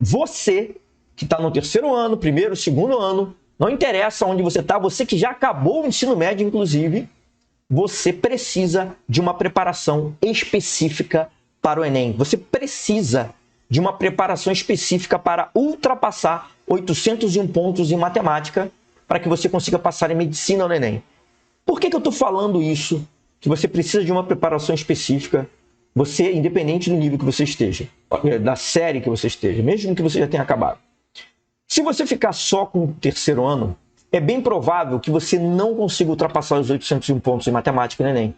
Você que está no terceiro ano, primeiro, segundo ano, não interessa onde você está, você que já acabou o ensino médio, inclusive, você precisa de uma preparação específica para o Enem. Você precisa de uma preparação específica para ultrapassar 801 pontos em matemática para que você consiga passar em medicina no Enem. Por que eu estou falando isso? Que você precisa de uma preparação específica, você, independente do nível que você esteja, da série que você esteja, mesmo que você já tenha acabado. Se você ficar só com o terceiro ano, é bem provável que você não consiga ultrapassar os 801 pontos em matemática no Enem,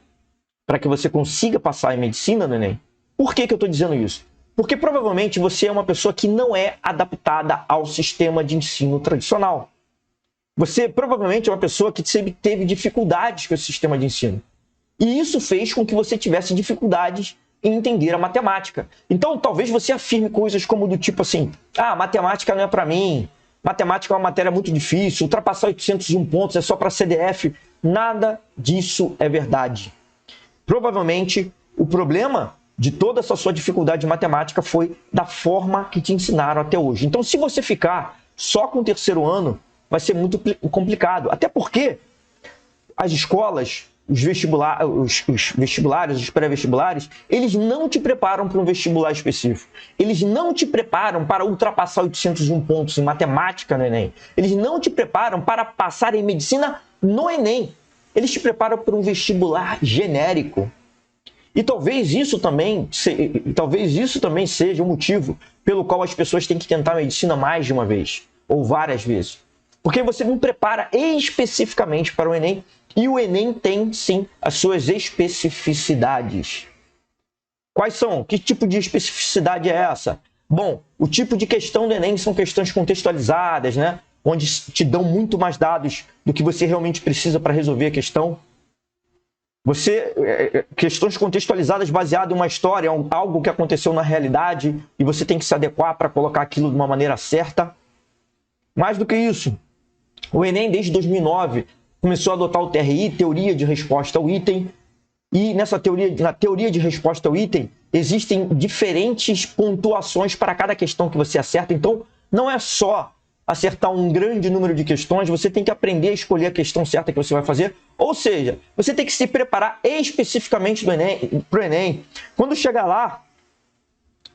para que você consiga passar em medicina no Enem. Por que eu estou dizendo isso? Porque provavelmente você é uma pessoa que não é adaptada ao sistema de ensino tradicional. Você provavelmente é uma pessoa que sempre teve dificuldades com esse sistema de ensino. E isso fez com que você tivesse dificuldades em entender a matemática. Então, talvez você afirme coisas como do tipo assim, matemática não é para mim, matemática é uma matéria muito difícil, ultrapassar 801 pontos é só para CDF. Nada disso é verdade. Provavelmente, o problema de toda essa sua dificuldade de matemática foi da forma que te ensinaram até hoje. Então, se você ficar só com o terceiro ano, vai ser muito complicado. Até porque as escolas, os vestibulares, os pré-vestibulares, eles não te preparam para um vestibular específico. Eles não te preparam para ultrapassar 801 pontos em matemática no Enem. Eles não te preparam para passar em medicina no Enem. Eles te preparam para um vestibular genérico. E talvez isso também seja o motivo pelo qual as pessoas têm que tentar medicina mais de uma vez, ou várias vezes. Porque você não prepara especificamente para o Enem, e o Enem tem, sim, as suas especificidades. Quais são? Que tipo de especificidade é essa? Bom, o tipo de questão do Enem são questões contextualizadas, né? Onde te dão muito mais dados do que você realmente precisa para resolver a questão. Questões contextualizadas baseadas em uma história, algo que aconteceu na realidade, e você tem que se adequar para colocar aquilo de uma maneira certa. Mais do que isso, o Enem, desde 2009, começou a adotar o TRI, Teoria de Resposta ao Item, e na teoria de resposta ao item, existem diferentes pontuações para cada questão que você acerta. Então, não é só acertar um grande número de questões, você tem que aprender a escolher a questão certa que você vai fazer. Ou seja, você tem que se preparar especificamente para o Enem. Quando chegar lá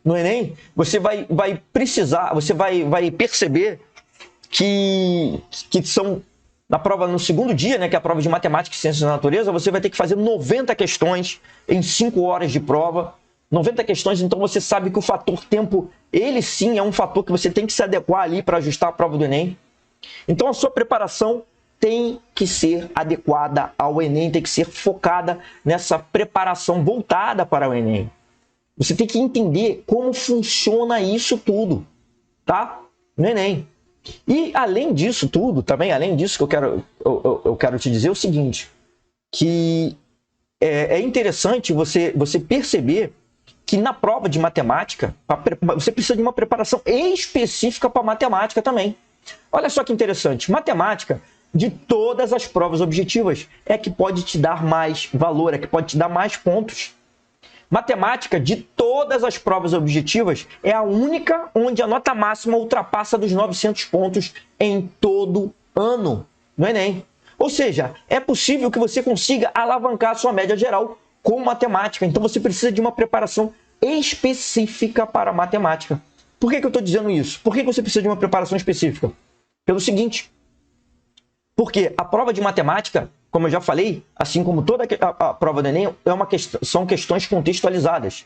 no Enem, você vai precisar, você vai perceber que são, na prova no segundo dia, né, que é a prova de Matemática e Ciências da Natureza, você vai ter que fazer 90 questões em 5 horas de prova. 90 questões, então você sabe que o fator tempo, ele sim é um fator que você tem que se adequar ali para ajustar a prova do Enem. Então a sua preparação tem que ser adequada ao Enem, tem que ser focada nessa preparação voltada para o Enem. Você tem que entender como funciona isso tudo, tá? No Enem. E além disso tudo, também, além disso que eu quero te dizer o seguinte, que é interessante você perceber que na prova de matemática, você precisa de uma preparação específica para matemática também. Olha só que interessante, matemática, de todas as provas objetivas, é que pode te dar mais valor, é que pode te dar mais pontos. Matemática, de todas as provas objetivas, é a única onde a nota máxima ultrapassa dos 900 pontos em todo ano no Enem. Ou seja, é possível que você consiga alavancar a sua média geral com matemática. Então você precisa de uma preparação específica para matemática. Por que eu estou dizendo isso? Por que você precisa de uma preparação específica? Pelo seguinte, porque a prova de matemática, como eu já falei, assim como toda a prova do Enem, são questões contextualizadas.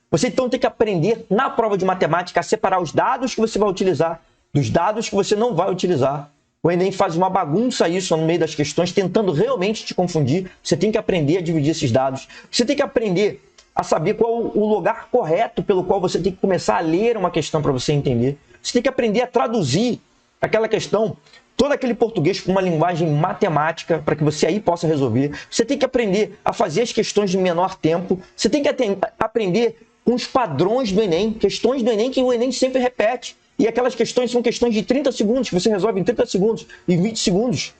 Você então tem que aprender na prova de matemática a separar os dados que você vai utilizar dos dados que você não vai utilizar. O Enem faz uma bagunça isso no meio das questões, tentando realmente te confundir. Você tem que aprender a dividir esses dados. Você tem que aprender a saber qual o lugar correto pelo qual você tem que começar a ler uma questão para você entender. Você tem que aprender a traduzir aquela questão, todo aquele português para uma linguagem matemática, para que você aí possa resolver. Você tem que aprender a fazer as questões de menor tempo. Você tem que aprender com os padrões do Enem, questões do Enem que o Enem sempre repete. E aquelas questões são questões de 30 segundos, que você resolve em 30 segundos, em 20 segundos,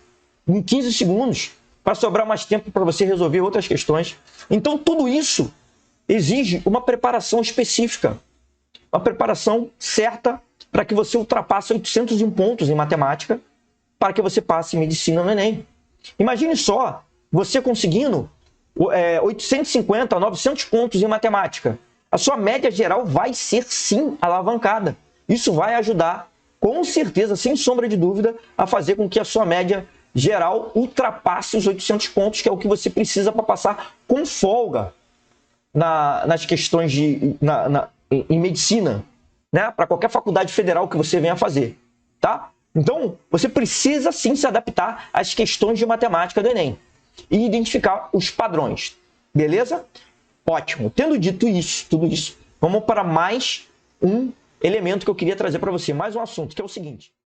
em 15 segundos, para sobrar mais tempo para você resolver outras questões. Então, tudo isso exige uma preparação específica, uma preparação certa para que você ultrapasse 801 pontos em matemática para que você passe medicina no Enem. Imagine só, você conseguindo 850, 900 pontos em matemática. A sua média geral vai ser, sim, alavancada. Isso vai ajudar, com certeza, sem sombra de dúvida, a fazer com que a sua média geral ultrapasse os 800 pontos, que é o que você precisa para passar com folga nas questões em medicina, né? Para qualquer faculdade federal que você venha fazer, tá? Então, você precisa sim se adaptar às questões de matemática do Enem e identificar os padrões, beleza? Ótimo. Tendo dito isso, tudo isso, vamos para mais um elemento que eu queria trazer para você, mais um assunto, que é o seguinte.